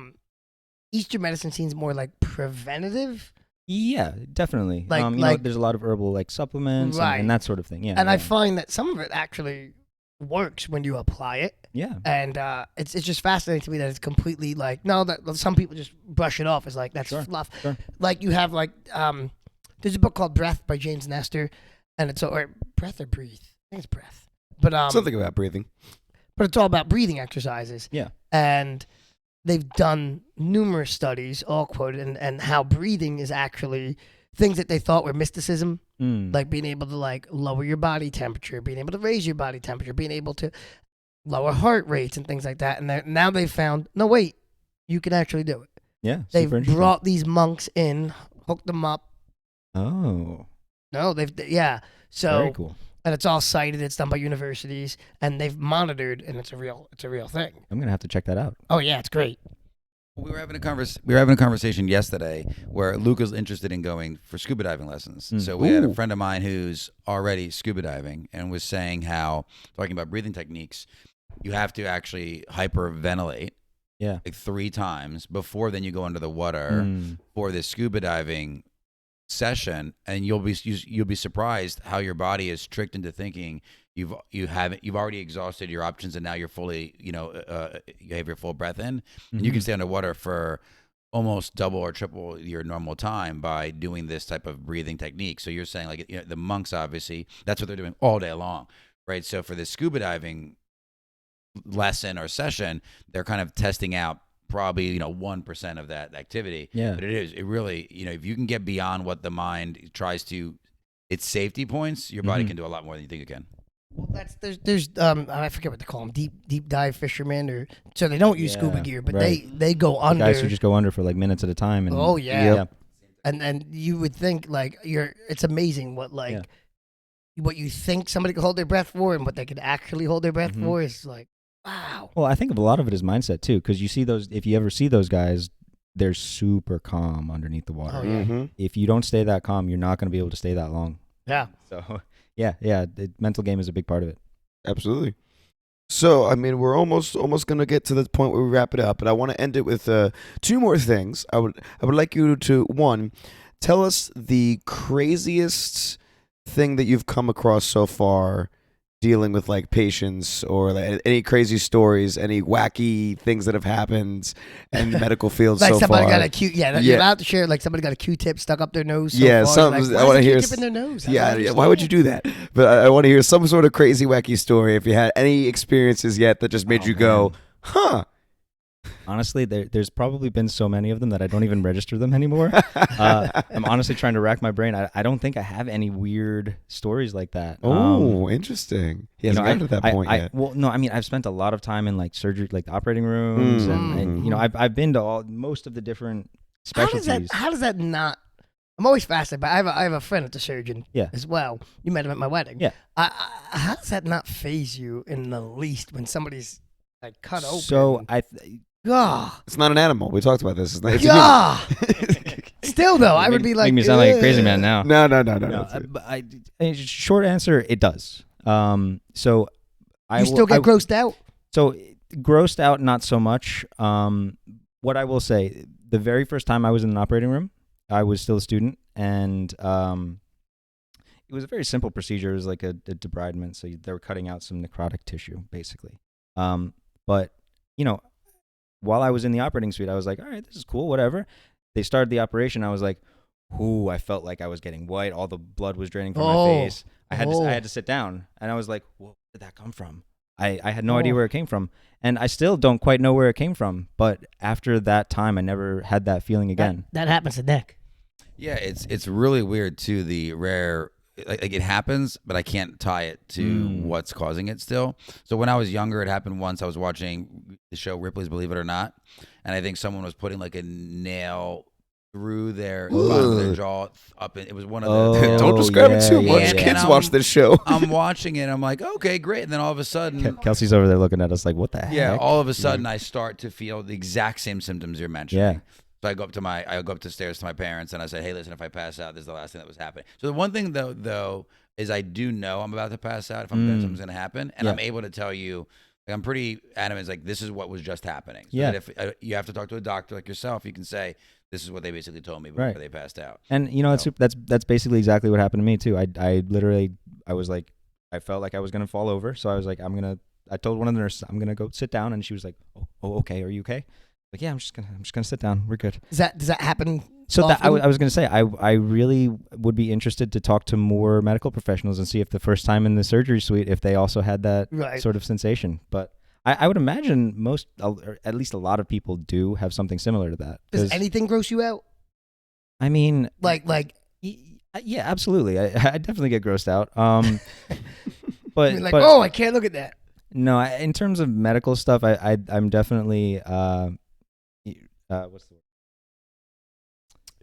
Speaker 2: Eastern medicine seems more like preventative.
Speaker 4: Yeah, definitely.
Speaker 2: Like-
Speaker 4: there's a lot of herbal supplements
Speaker 2: Right.
Speaker 4: and that sort of thing. Yeah,
Speaker 2: And
Speaker 4: yeah.
Speaker 2: I find that some of it actually works when you apply it.
Speaker 4: yeah.
Speaker 2: And it's just fascinating to me that it's completely like that some people just brush it off as like that's
Speaker 4: Sure,
Speaker 2: fluff.
Speaker 4: sure.
Speaker 2: Like you have there's a book called Breath by James Nestor, and it's or Breath or Breathe. I think it's Breath. But
Speaker 1: Something about breathing.
Speaker 2: but it's all about breathing exercises.
Speaker 4: Yeah.
Speaker 2: And they've done numerous studies, all quoted, and how breathing is actually things that they thought were mysticism, like being able to like lower your body temperature, being able to raise your body temperature, being able to lower heart rates and things like that. And now they've found, no, wait, you can actually do it.
Speaker 4: Yeah.
Speaker 2: They've
Speaker 4: super interesting.
Speaker 2: brought these monks in, hooked them up.
Speaker 4: Oh.
Speaker 2: No, yeah. So
Speaker 4: Very cool.
Speaker 2: and it's all cited. It's done by universities, and they've monitored, and it's a real thing.
Speaker 4: I'm gonna have to check that out.
Speaker 2: Oh yeah, it's great.
Speaker 3: We were having a conversation yesterday where Luca's interested in going for scuba diving lessons. So we had a friend of mine who's already scuba diving and was saying how, talking about breathing techniques, you have to actually hyperventilate like 3 times before then you go under the water for this scuba diving session, and you'll be surprised how your body is tricked into thinking you've already exhausted your options, and now you're fully you have your full breath in, and you can stay underwater for almost double or triple your normal time by doing this type of breathing technique. So you're saying like the monks, obviously that's what they're doing all day long, right? So for this scuba diving lesson or session, they're kind of testing out probably 1% of that activity.
Speaker 4: Yeah.
Speaker 3: But it really if you can get beyond what the mind tries to, its safety points, your body can do a lot more than you think it can.
Speaker 2: Well, there's I forget what they call them, deep dive fishermen, or so they don't use scuba gear, but they go under.
Speaker 4: Guys who just go under for like minutes at a time. And,
Speaker 2: oh yeah. And you would think like it's amazing what what you think somebody could hold their breath for and what they could actually hold their breath for is like, wow.
Speaker 4: Well, I think of a lot of it is mindset too, because you see those. If you ever see those guys, they're super calm underneath the water.
Speaker 2: Oh, yeah.
Speaker 4: If you don't stay that calm, you're not going to be able to stay that long.
Speaker 2: Yeah.
Speaker 4: So yeah, the mental game is a big part of it.
Speaker 1: Absolutely. So, I mean, we're almost going to get to the point where we wrap it up, but I want to end it with 2 more things. I would like you to, one, tell us the craziest thing that you've come across so far dealing with like patients, or like, any crazy stories, any wacky things that have happened in the medical field
Speaker 2: like
Speaker 1: so
Speaker 2: somebody
Speaker 1: far.
Speaker 2: got a you're allowed to share, like somebody got a Q-tip stuck up their nose.
Speaker 1: Yeah,
Speaker 2: so far.
Speaker 1: I want to hear.
Speaker 2: Q-tip in their nose.
Speaker 1: Yeah, why would you do that? But I want to hear some sort of crazy, wacky story. If you had any experiences yet that just made you go, huh?
Speaker 4: Honestly, there's probably been so many of them that I don't even register them anymore. I'm honestly trying to rack my brain. I don't think I have any weird stories like that.
Speaker 1: Oh, interesting. He hasn't gotten to that point yet.
Speaker 4: Well, no, I mean, I've spent a lot of time in like surgery, like the operating rooms, and I've been to most of the different specialties.
Speaker 2: How does that not? I'm always fascinated, but I have a friend that's a surgeon as well. You met him at my wedding.
Speaker 4: Yeah.
Speaker 2: How does that not faze you in the least when somebody's like cut open?
Speaker 4: So
Speaker 1: it's not an animal. We talked about this. It's
Speaker 2: Still though, I would be like,
Speaker 4: make me sound like a crazy man now.
Speaker 1: No.
Speaker 4: Short answer, it does. So
Speaker 2: you still get grossed out.
Speaker 4: So grossed out, not so much. What I will say, the very first time I was in an operating room, I was still a student, and it was a very simple procedure. It was like a debridement, so they were cutting out some necrotic tissue, basically. But while I was in the operating suite, I was like, all right, this is cool, whatever. They started the operation. I was like, ooh, I felt like I was getting white. All the blood was draining from my face. I had to sit down, and I was like, where did that come from? I had no idea where it came from, and I still don't quite know where it came from. But after that time, I never had that feeling again.
Speaker 2: That happens to Nick.
Speaker 3: Yeah, it's really weird too, the rare, like it happens, but I can't tie it to what's causing it still. So when I was younger, it happened once. I was watching the show Ripley's Believe It or Not, and I think someone was putting like a nail through their bottom of their jaw up in, it was one of the
Speaker 1: don't describe it too much. Kids watch this show.
Speaker 3: I'm watching it, I'm like, okay, great. And then all of a sudden
Speaker 4: Kelsey's over there looking at us like, what the heck?
Speaker 3: Yeah, all of a sudden I start to feel the exact same symptoms you're mentioning.
Speaker 4: Yeah.
Speaker 3: So I go up the stairs to my parents, and I said, hey, listen, if I pass out, this is the last thing that was happening. So the one thing though is I do know I'm about to pass out if something's going to happen, and I'm able to tell you, like, I'm pretty adamant, it's like, this is what was just happening. So that if you have to talk to a doctor like yourself, you can say, this is what they basically told me before they passed out.
Speaker 4: And that's basically exactly what happened to me too. I literally was like, I felt like I was gonna fall over, so I was like, I told one of the nurses, I'm gonna go sit down, and she was like, oh okay, are you okay? Like, yeah, I'm just gonna sit down. We're good.
Speaker 2: Does that happen?
Speaker 4: So that I was gonna say, I really would be interested to talk to more medical professionals and see if the first time in the surgery suite, if they also had that sort of sensation. But I would imagine most, or at least a lot of people do have something similar to that.
Speaker 2: Does anything gross you out?
Speaker 4: I mean,
Speaker 2: Like
Speaker 4: yeah, absolutely. I definitely get grossed out. But,
Speaker 2: like, oh, I can't look at that.
Speaker 4: No, in terms of medical stuff, I'm definitely what's the word?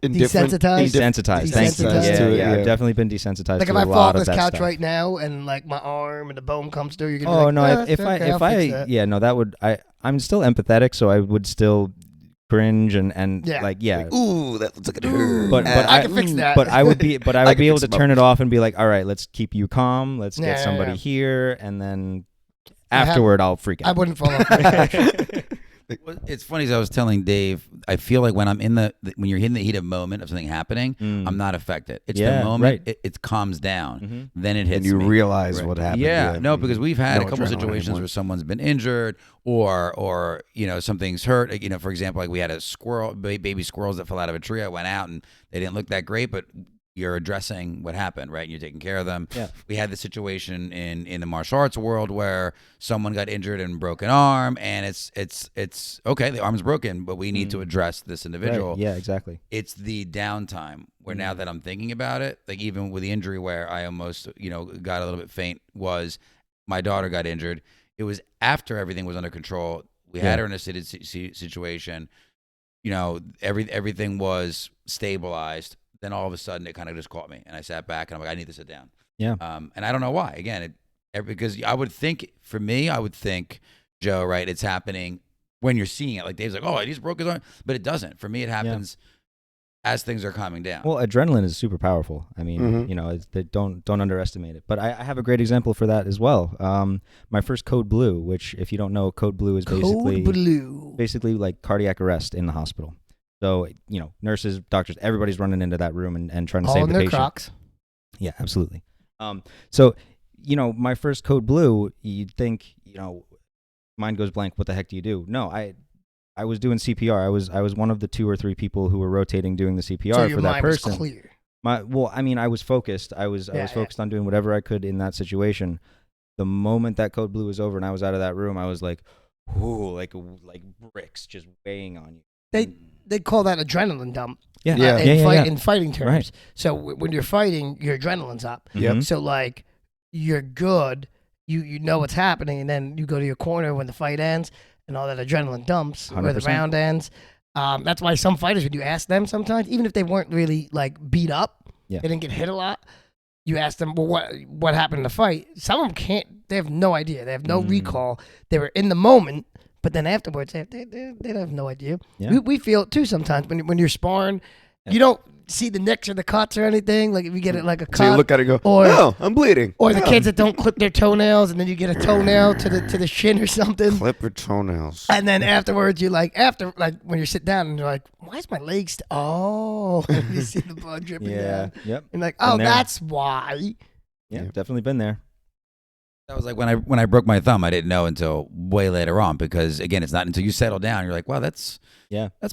Speaker 2: Desensitized.
Speaker 4: Desensitized. Thank you.
Speaker 2: Desensitized.
Speaker 4: Yeah, I've definitely been desensitized.
Speaker 2: Like
Speaker 4: to
Speaker 2: if
Speaker 4: a
Speaker 2: I fall
Speaker 4: lot
Speaker 2: off
Speaker 4: of
Speaker 2: this
Speaker 4: that
Speaker 2: couch
Speaker 4: stuff.
Speaker 2: right now and like my arm and the bone comes through, you're gonna
Speaker 4: Oh
Speaker 2: be like,
Speaker 4: no!
Speaker 2: "Ah,
Speaker 4: If
Speaker 2: okay, I'll fix that."
Speaker 4: yeah, no, that would I'm still empathetic, so I would still cringe and
Speaker 2: Yeah.
Speaker 4: like yeah.
Speaker 1: Ooh, that looks like it hurt.
Speaker 4: But
Speaker 2: I can fix that.
Speaker 4: But I would be
Speaker 1: can
Speaker 4: able
Speaker 1: fix
Speaker 4: to
Speaker 1: them
Speaker 4: turn
Speaker 1: up.
Speaker 4: it off and be like, all right, let's keep you calm. Let's
Speaker 2: Yeah,
Speaker 4: get somebody
Speaker 2: yeah.
Speaker 4: here, and then
Speaker 2: I have-
Speaker 4: afterward I'll freak
Speaker 2: I
Speaker 4: out.
Speaker 2: wouldn't fall off the couch.
Speaker 3: It's funny, as I was telling Dave, I feel like when I'm when you're in the heat of moment of something happening, I'm not affected. It's
Speaker 4: Yeah,
Speaker 3: the moment
Speaker 4: right.
Speaker 3: it calms down,
Speaker 4: Mm-hmm.
Speaker 3: then it hits
Speaker 1: and you
Speaker 3: me.
Speaker 1: realize what happened.
Speaker 3: Yeah, no, because we've had
Speaker 1: No
Speaker 3: a couple
Speaker 1: adrenaline
Speaker 3: situations
Speaker 1: anymore.
Speaker 3: where someone's been injured or something's hurt. For example, like we had a squirrel, baby squirrels that fell out of a tree. I went out and they didn't look that great, but you're addressing what happened, right? And you're taking care of them.
Speaker 4: Yeah.
Speaker 3: We had the situation in the martial arts world where someone got injured and broke an arm, and it's okay, the arm's broken, but we need to address this individual.
Speaker 4: Right. Yeah, exactly.
Speaker 3: It's the downtime where now that I'm thinking about it, like even with the injury where I almost, got a little bit faint, was my daughter got injured. It was after everything was under control. We had her in a seated situation. Everything was stabilized. Then all of a sudden it kind of just caught me, and I sat back and I'm like, I need to sit down.
Speaker 4: Yeah.
Speaker 3: And I don't know why. Again, because I would think, for me, Joe, right, it's happening when you're seeing it. Like Dave's like, oh, he just broke his arm, but it doesn't. For me, it happens as things are calming down.
Speaker 4: Well, adrenaline is super powerful. I mean, don't underestimate it. But I have a great example for that as well. My first Code Blue, which if you don't know, Code Blue is basically like cardiac arrest in the hospital. So, nurses, doctors, everybody's running into that room and trying to
Speaker 2: All
Speaker 4: save
Speaker 2: in
Speaker 4: the
Speaker 2: their
Speaker 4: patient.
Speaker 2: Crocs.
Speaker 4: Yeah, absolutely. So, my first Code Blue, you'd think, mind goes blank. What the heck do you do? No, I was doing CPR. I was one of the 2 or 3 people who were rotating doing the CPR
Speaker 2: So your
Speaker 4: for that
Speaker 2: mind
Speaker 4: person.
Speaker 2: was clear.
Speaker 4: I was focused. I was focused on doing whatever I could in that situation. The moment that Code Blue was over and I was out of that room, I was like, ooh, like bricks just weighing on you.
Speaker 2: They call that adrenaline dump.
Speaker 4: Yeah.
Speaker 2: In fighting terms.
Speaker 4: Right.
Speaker 2: So when you're fighting, your adrenaline's up.
Speaker 1: Yep.
Speaker 2: So like you're good. You know what's happening, and then you go to your corner when the fight ends, and all that adrenaline dumps where the
Speaker 4: 100%.
Speaker 2: round ends. That's why some fighters, when you ask them sometimes, even if they weren't really like beat up, they didn't get hit a lot. You ask them, well, what happened in the fight? Some of them can't. They have no idea. They have no recall. They were in the moment. But then afterwards, they have no idea.
Speaker 4: Yeah.
Speaker 2: We feel it too sometimes when you're sparring. You don't see the nicks or the cuts or anything. Like if you get it like a cut,
Speaker 1: So you look at it and go,
Speaker 2: or
Speaker 1: oh, I'm bleeding.
Speaker 2: or the kids that don't clip their toenails, and then you get a toenail to the shin or something.
Speaker 1: Clip your toenails.
Speaker 2: And then afterwards, you like when you sit down and you're like, why is my leg oh, and you see the blood dripping down.
Speaker 4: Yep.
Speaker 2: And like,
Speaker 4: Been
Speaker 2: oh,
Speaker 4: there.
Speaker 2: that's why.
Speaker 4: Yeah, definitely been there.
Speaker 3: That was like when I broke my thumb. I didn't know until way later on, because again, it's not until you settle down you're like, wow, that's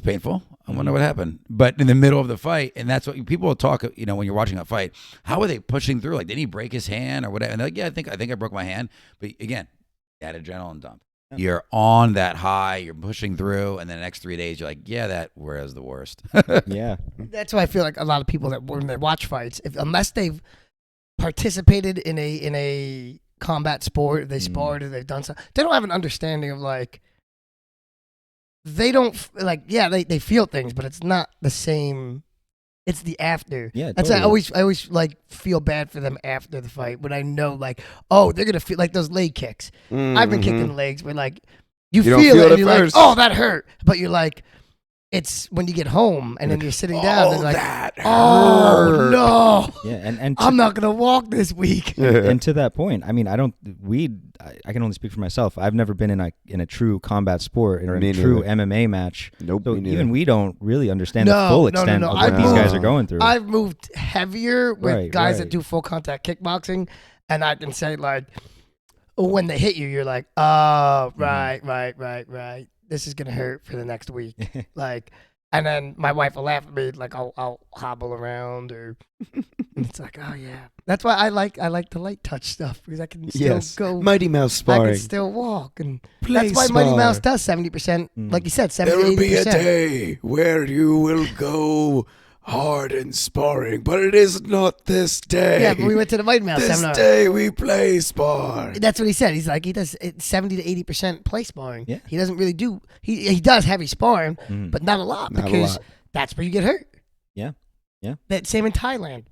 Speaker 3: painful. I wonder what happened. But in the middle of the fight, and that's what people will talk. When you're watching a fight, how are they pushing through? Like, didn't he break his hand or whatever? And they're like, yeah, I think I broke my hand. But again, that adrenaline dump. Yeah. You're on that high. You're pushing through, and then the next 3 days, you're like, yeah, that was the worst.
Speaker 4: Yeah.
Speaker 2: That's why I feel like a lot of people that when they watch fights, unless they've participated in a combat sport, if they sparred or they've done something, they don't have an understanding of like, they don't they feel things, but it's not the same. It's the after.
Speaker 4: Yeah,
Speaker 2: That's
Speaker 4: totally.
Speaker 2: I always like feel bad for them after the fight when I know like, oh, they're gonna feel like those leg kicks. I've been kicked in the legs where like you
Speaker 1: don't
Speaker 2: feel
Speaker 1: feel
Speaker 2: it
Speaker 1: it
Speaker 2: and you're
Speaker 1: first.
Speaker 2: like, oh, that hurt, but you're like, it's when you get home and then you're sitting down and like,
Speaker 1: that
Speaker 2: oh no,
Speaker 4: Yeah, and
Speaker 2: I'm not gonna walk this week.
Speaker 4: and to that point, I mean, I can only speak for myself. I've never been in a true combat sport or in
Speaker 1: Me
Speaker 4: a true
Speaker 1: neither.
Speaker 4: MMA match.
Speaker 1: Nope,
Speaker 4: So
Speaker 1: me neither.
Speaker 4: even we don't really understand the
Speaker 2: No,
Speaker 4: full
Speaker 2: no,
Speaker 4: extent
Speaker 2: no.
Speaker 4: of
Speaker 2: I've
Speaker 4: what these guys
Speaker 1: moved-
Speaker 4: are going through.
Speaker 2: I've moved heavier with
Speaker 4: Right,
Speaker 2: guys that
Speaker 4: right.
Speaker 2: do full contact kickboxing, and I can say like, when they hit you, you're like, oh, right. This is gonna hurt for the next week. Like, And then my wife will laugh at me, like I'll hobble around, or and it's like, oh yeah. That's why I like the light touch stuff, because I can still go.
Speaker 1: Mighty Mouse
Speaker 2: I
Speaker 1: sparring.
Speaker 2: can still walk, and
Speaker 1: Play
Speaker 2: that's why Mighty
Speaker 1: spar.
Speaker 2: Mouse does 70%. Like you said, 70-80%.
Speaker 1: There will be a day where you will go hard in sparring, but it is not this day.
Speaker 2: Yeah, but we went to the Mighty Mouse
Speaker 1: This
Speaker 2: seminar.
Speaker 1: day we play spar.
Speaker 2: That's what he said. He's like, he does 70 to 80% play sparring.
Speaker 4: Yeah.
Speaker 2: He doesn't really do. He does heavy sparring, but not a lot,
Speaker 1: Not a
Speaker 2: because
Speaker 1: lot.
Speaker 2: that's where you get hurt.
Speaker 4: Yeah. Yeah.
Speaker 2: That same in Thailand.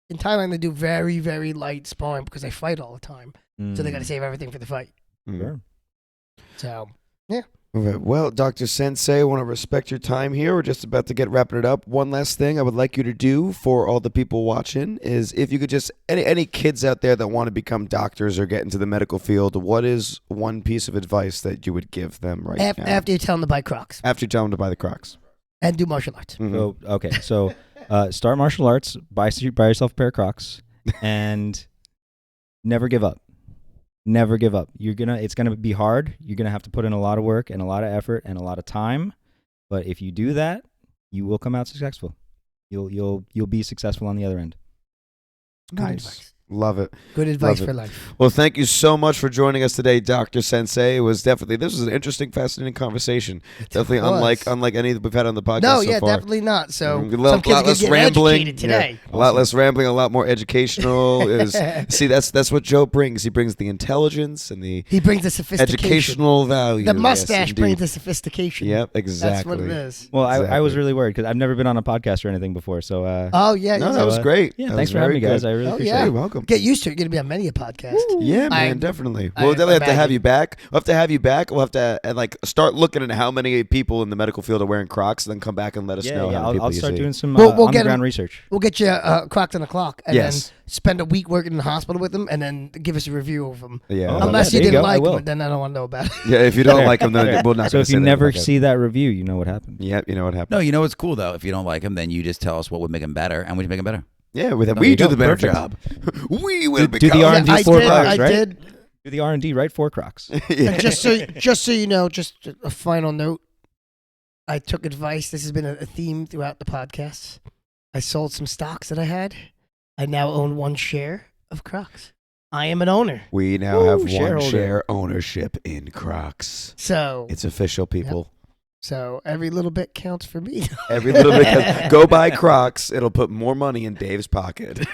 Speaker 2: In Thailand, they do very, very light sparring because they fight all the time. So they got to save everything for the fight.
Speaker 4: Sure.
Speaker 2: So, yeah.
Speaker 1: Okay, well, Doctor-Sensei, I want to respect your time here. We're just about to get wrapping it up. One last thing I would like you to do for all the people watching is, if you could just, any kids out there that want to become doctors or get into the medical field, what is one piece of advice that you would give them right now?
Speaker 2: After you tell them to buy Crocs
Speaker 1: After you tell them to buy the Crocs.
Speaker 2: and do martial arts.
Speaker 1: Mhm.
Speaker 4: So start martial arts, buy yourself a pair of Crocs, and never give up. Never give up. It's gonna be hard. You're gonna have to put in a lot of work and a lot of effort and a lot of time. But if you do that, you will come out successful. You'll be successful on the other end.
Speaker 2: Good
Speaker 1: Nice.
Speaker 2: advice.
Speaker 1: Love it.
Speaker 2: Good advice
Speaker 1: Love it.
Speaker 2: for life.
Speaker 1: Well, thank you so much for joining us today, Doctor-Sensei. It was this was an interesting, fascinating conversation. Definitely
Speaker 2: was.
Speaker 1: unlike any that we've had on the podcast
Speaker 2: No,
Speaker 1: so
Speaker 2: yeah,
Speaker 1: far.
Speaker 2: definitely not. So
Speaker 1: A
Speaker 2: some
Speaker 1: lot
Speaker 2: kids are
Speaker 1: less
Speaker 2: getting
Speaker 1: rambling
Speaker 2: educated today.
Speaker 1: A lot less rambling, a lot more educational. See, that's what Joe brings. He brings the intelligence and the
Speaker 2: He brings the sophistication.
Speaker 1: educational value.
Speaker 2: The
Speaker 1: Yes,
Speaker 2: mustache brings
Speaker 1: indeed.
Speaker 2: the sophistication.
Speaker 1: Yep, exactly.
Speaker 2: That's what it is.
Speaker 4: Well, I was
Speaker 1: Exactly.
Speaker 4: really worried because I've never been on a podcast or anything before. So
Speaker 2: Oh, yeah.
Speaker 1: No,
Speaker 2: yeah.
Speaker 1: that was great.
Speaker 4: yeah,
Speaker 1: That
Speaker 4: thanks
Speaker 1: was
Speaker 4: for having me,
Speaker 1: very
Speaker 4: guys.
Speaker 1: good.
Speaker 4: I really
Speaker 2: Oh,
Speaker 4: appreciate
Speaker 2: yeah.
Speaker 1: You're
Speaker 4: it.
Speaker 1: welcome.
Speaker 2: Get used to it. You're going to be on many a podcast.
Speaker 1: Yeah, man,
Speaker 2: I-
Speaker 1: definitely.
Speaker 2: I
Speaker 1: We'll definitely have to have
Speaker 2: imagine.
Speaker 1: you back. We'll have to have you back. We'll have to start looking at how many people in the medical field are wearing Crocs, and then come back and let us know how many people
Speaker 4: I'll
Speaker 1: you
Speaker 4: start
Speaker 1: see.
Speaker 4: doing some
Speaker 2: We'll
Speaker 4: on the
Speaker 2: get
Speaker 4: ground
Speaker 2: 'em-
Speaker 4: research.
Speaker 2: We'll get you Crocs on the clock, and
Speaker 1: Yes.
Speaker 2: then spend a week working in the hospital with them, and then give us a review of them.
Speaker 1: Yeah,
Speaker 4: Oh,
Speaker 2: Unless
Speaker 4: yeah,
Speaker 2: you
Speaker 4: there you
Speaker 2: didn't
Speaker 4: go. I
Speaker 2: like
Speaker 4: will.
Speaker 2: them, then I don't want to know about it.
Speaker 1: yeah. If you don't like them, then we're not.
Speaker 4: So
Speaker 1: gonna
Speaker 4: if
Speaker 1: say
Speaker 4: you
Speaker 1: that
Speaker 4: never
Speaker 1: on the podcast.
Speaker 4: see that review, you know what happened.
Speaker 1: Yep, you know what happened.
Speaker 3: No, you know what's cool though? If you don't like him, then you just tell us what would make him better, and we make him better.
Speaker 1: Yeah,
Speaker 3: No,
Speaker 1: we
Speaker 3: you
Speaker 1: do
Speaker 3: go.
Speaker 1: the better
Speaker 3: Perfect.
Speaker 1: job. We will
Speaker 4: Do the
Speaker 1: become.
Speaker 4: R&D
Speaker 2: I
Speaker 4: for
Speaker 2: did.
Speaker 4: Crocs,
Speaker 2: I
Speaker 4: right?
Speaker 2: did.
Speaker 4: Do the R&D right for Crocs.
Speaker 1: Yeah.
Speaker 2: And just so you know, just a final note. I took advice. This has been a theme throughout the podcast. I sold some stocks that I had. I now own 1 share of Crocs. I am an owner.
Speaker 1: We now
Speaker 4: Woo,
Speaker 1: have 1
Speaker 4: shareholder.
Speaker 1: share ownership in Crocs.
Speaker 2: So
Speaker 1: It's official, people.
Speaker 2: so every little bit counts for me.
Speaker 1: Every little bit. Go buy Crocs. It'll put more money in Dave's pocket.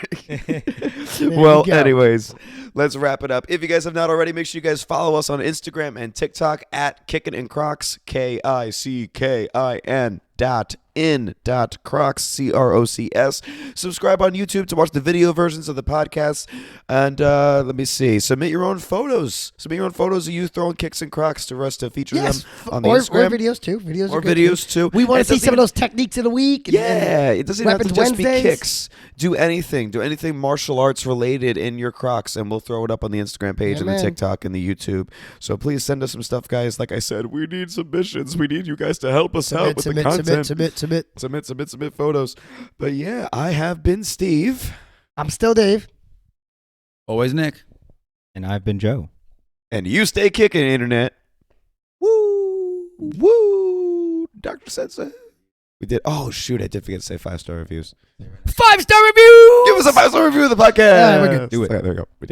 Speaker 1: Well,
Speaker 2: you go.
Speaker 1: anyways, let's wrap it up. If you guys have not already, make sure you guys follow us on Instagram and TikTok at Kickin and Crocs, KICKIN.Crocs, CROCS. Subscribe on YouTube to watch the video versions of the podcast. And let me see. Submit your own photos. Submit your own photos of you throwing kicks and Crocs to us to feature
Speaker 2: Yes,
Speaker 1: them on the
Speaker 2: or
Speaker 1: Instagram.
Speaker 2: videos too. Videos
Speaker 1: Or
Speaker 2: are good
Speaker 1: videos too.
Speaker 2: We want
Speaker 1: It
Speaker 2: to see
Speaker 1: doesn't
Speaker 2: some of
Speaker 1: even-
Speaker 2: those techniques of the week. and-
Speaker 1: Yeah, it doesn't have to
Speaker 2: Weapons
Speaker 1: just be
Speaker 2: Wednesdays.
Speaker 1: kicks. Do anything martial arts related in your Crocs, and we'll throw it up on the Instagram page and the
Speaker 2: Amen.
Speaker 1: TikTok and the YouTube. So please send us some stuff, guys. Like I said, we need submissions. We need you guys to help us out with the content. Submit photos. But yeah, I have been Steve,
Speaker 2: I'm still Dave.
Speaker 3: Always Nick.
Speaker 4: And I've been Joe.
Speaker 1: and you stay kicking, internet. Woo, Doctor-Sensei. We did. Oh shoot, I did forget to say 5-star reviews.
Speaker 2: 5-star review.
Speaker 1: Give us a 5-star review of the podcast.
Speaker 2: Yeah, we're good.
Speaker 4: Do it.
Speaker 1: Okay, there we go. We did.